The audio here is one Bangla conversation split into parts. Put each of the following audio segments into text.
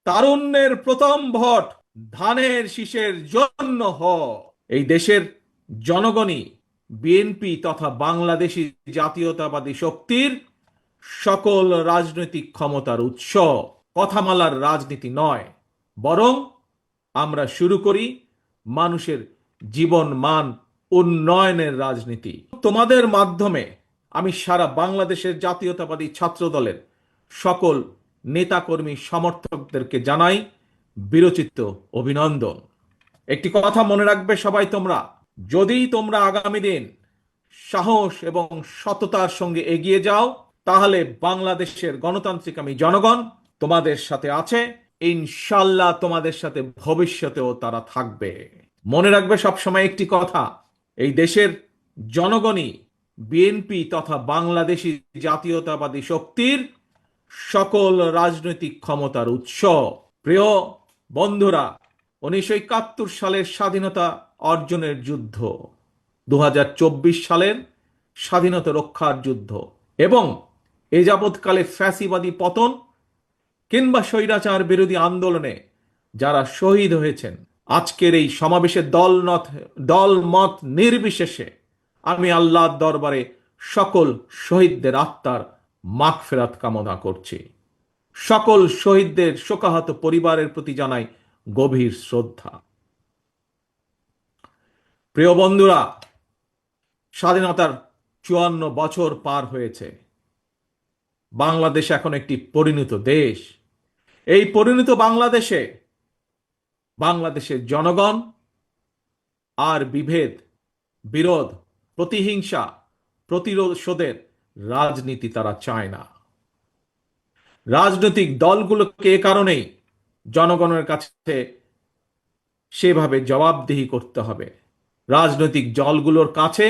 তারুণ্যের প্রথম ভোট ধানের শীষের জন্য হ। এই দেশের জনগণই বিএনপি তথা বাংলাদেশী জাতীয়তাবাদী শক্তির সকল রাজনৈতিক ক্ষমতার উৎস। কথামালার রাজনীতি নয়, বরং আমরা শুরু করি মানুষের জীবন মান উন্নয়নের রাজনীতি। তোমাদের মাধ্যমে আমি সারা বাংলাদেশের জাতীয়তাবাদী ছাত্র দলের সকল নেতাকর্মী সমর্থকদেরকে জানাই বিরচিত অভিনন্দন। একটি কথা মনে রাখবে সবাই তোমরা, যদি তোমরা আগামী দিন সাহস এবং সততার সঙ্গে এগিয়ে যাও, তাহলে বাংলাদেশের গণতান্ত্রিক আমি জনগণ তোমাদের সাথে আছে। ইনশাল্লাহ তোমাদের সাথে ভবিষ্যতেও তারা থাকবে। মনে রাখবে সবসময় একটি কথা, এই দেশের জনগণই বিএনপি তথা বাংলাদেশী জাতীয়তাবাদী শক্তির সকল রাজনৈতিক ক্ষমতার উৎস। প্রিয় বন্ধুরা, 1971 সালের স্বাধীনতা অর্জনের যুদ্ধ, 2024 সালের স্বাধীনতা রক্ষার যুদ্ধ এবং এ যাবৎকালে ফ্যাসিবাদী পতন কিংবা স্বৈরাচার বিরোধী আন্দোলনে যারা শহীদ হয়েছেন, আজকের এই সমাবেশে দল মত নির্বিশেষে আমি আল্লাহর দরবারে সকল শহীদদের আত্মার মাগফিরাত কামনা করছি। সকল শহীদদের শোকাহত পরিবারের প্রতি জানাই গভীর শ্রদ্ধা। প্রিয় বন্ধুরা, স্বাধীনতার 54 বছর পার হয়েছে। বাংলাদেশ এখন একটি পরিণত দেশ। এই পরিণত বাংলাদেশের জনগণ আর বিভেদ, বিরোধ, প্রতিহিংসা, প্রতিশোধের রাজনীতি তারা চায় না। রাজনৈতিক দলগুলোকে এ কারণেই জনগণের কাছে সেভাবে জবাবদিহি করতে হবে। রাজনৈতিক দলগুলোর কাছে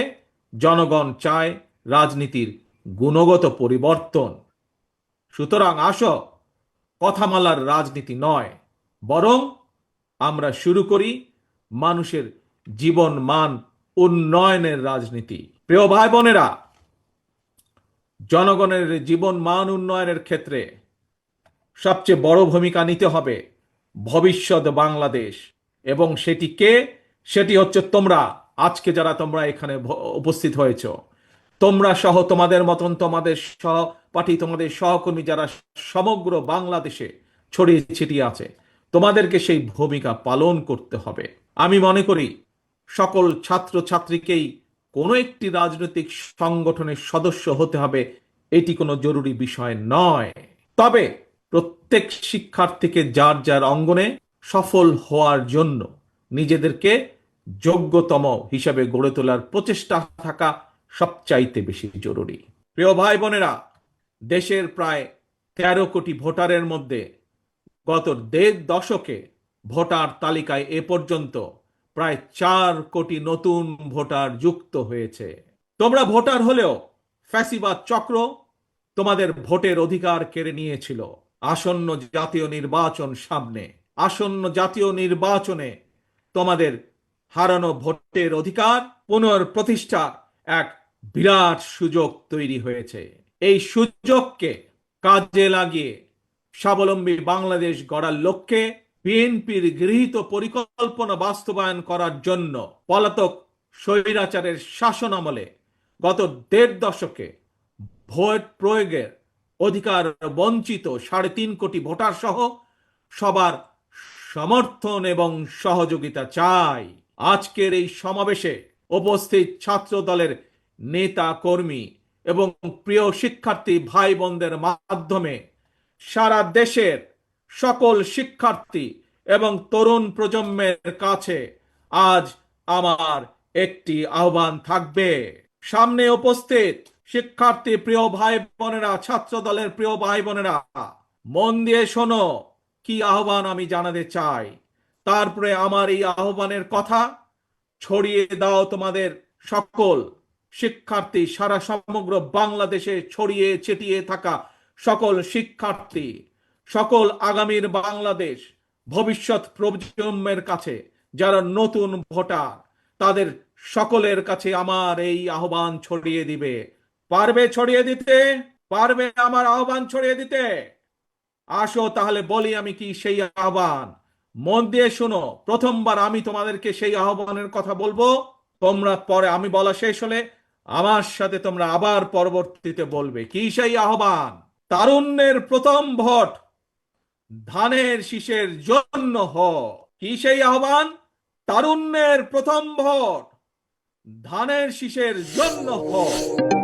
জনগণ চায় রাজনীতির গুণগত পরিবর্তন। সুতরাং আসো, কথামালার রাজনীতি নয়, বরং আমরা শুরু করি মানুষের জীবন মান উন্নয়নের রাজনীতি। প্রিয় ভাই বোনেরা, জনগণের জীবন মান উন্নয়নের ক্ষেত্রে সবচেয়ে বড় ভূমিকা নিতে হবে ভবিষ্যৎ বাংলাদেশ। এবং সেটি হচ্ছে তোমরা। আজকে যারা তোমরা এখানে উপস্থিত হয়েছ, তোমরা সহ তোমাদের মতন তোমাদের সহপাঠী, তোমাদের সহকর্মী যারা সমগ্র বাংলাদেশে ছড়িয়ে ছিটিয়ে আছে, তোমাদেরকে সেই ভূমিকা পালন করতে হবে। আমি মনে করি সকল ছাত্র ছাত্রীকেই কোনো একটি রাজনৈতিক সংগঠনের সদস্য হতে হবে, এটি কোনো জরুরি বিষয় নয়। তবে প্রত্যেক শিক্ষার্থীকে যার যার অঙ্গনে সফল হওয়ার জন্য নিজেদেরকে যোগ্যতম হিসাবে গড়ে তোলার প্রচেষ্টা থাকা সবচাইতে বেশি জরুরি। প্রিয় ভাই বোনেরা, দেশের প্রায় 13 কোটি ভোটারের মধ্যে গত 1.5 দশকে ভোটার তালিকায় এ পর্যন্ত প্রায় 4 কোটি নতুন ভোটার যুক্ত হয়েছে। তোমরা ভোটার হলেও ফ্যাসিবাদ চক্র তোমাদের ভোটের অধিকার কেড়ে নিয়েছিল। আসন্ন জাতীয় নির্বাচন সামনে, আসন্ন জাতীয় নির্বাচনে তোমাদের হারানো ভোটের অধিকার পুনঃপ্রতিষ্ঠা এক বিরাট সুযোগ তৈরি হয়েছে। এই সুযোগকে কাজে লাগিয়ে স্বাবলম্বী বাংলাদেশ গড়ার লক্ষ্যে বিএনপির গৃহীত পরিকল্পনা বাস্তবায়ন করার জন্য পলাতক স্বৈরাচারের শাসন আমলে গত 1.5 দশকে ভোট প্রয়োগের অধিকার বঞ্চিত 3.5 কোটি ভোটার সহ সবার সমর্থন এবং সহযোগিতা চাই। আজকের এই সমাবেশে উপস্থিত ছাত্র দলের নেতা কর্মী এবং প্রিয় শিক্ষার্থী ভাই বোনদের মাধ্যমে সারা দেশের সকল শিক্ষার্থী এবং তরুণ প্রজন্মের কাছে আজ আমার একটি আহ্বান থাকবে। সামনে উপস্থিত শিক্ষার্থী প্রিয় ভাই বোনেরা, ছাত্র দলের প্রিয় ভাই বোনেরা, মন দিয়ে শোনো কি আহ্বান আমি জানাতে চাই। তারপরে আমার এই আহ্বানের কথা ছড়িয়ে দাও তোমাদের সকল শিক্ষার্থী, সারা সমগ্র বাংলাদেশে ছড়িয়ে ছিটিয়ে থাকা সকল শিক্ষার্থী, সকল আগামীর বাংলাদেশ ভবিষ্যৎ প্রজন্মের কাছে যারা নতুন ভোটার, তাদের সকলের কাছে আমার এই আহ্বান ছড়িয়ে দিবে। পারবে ছড়িয়ে দিতে? পারবে আমার আহ্বান ছড়িয়ে দিতে? আসো তাহলে বলি আমি কি সেই আহ্বান। মন দিয়ে শোনো, প্রথমবার আমি তোমাদেরকে সেই আহ্বানের কথা বলবো, তোমরা পরে আমি বলা শেষ হলে আমার সাথে তোমরা আবার পরবর্তীতে বলবে কি সেই আহ্বান। তারুণ্যের প্রথম ভোট ধানের শীষের জন্য হ। কি সেই আহ্বান? তারুণ্যের প্রথম ভোট ধানের শীষের জন্য হ।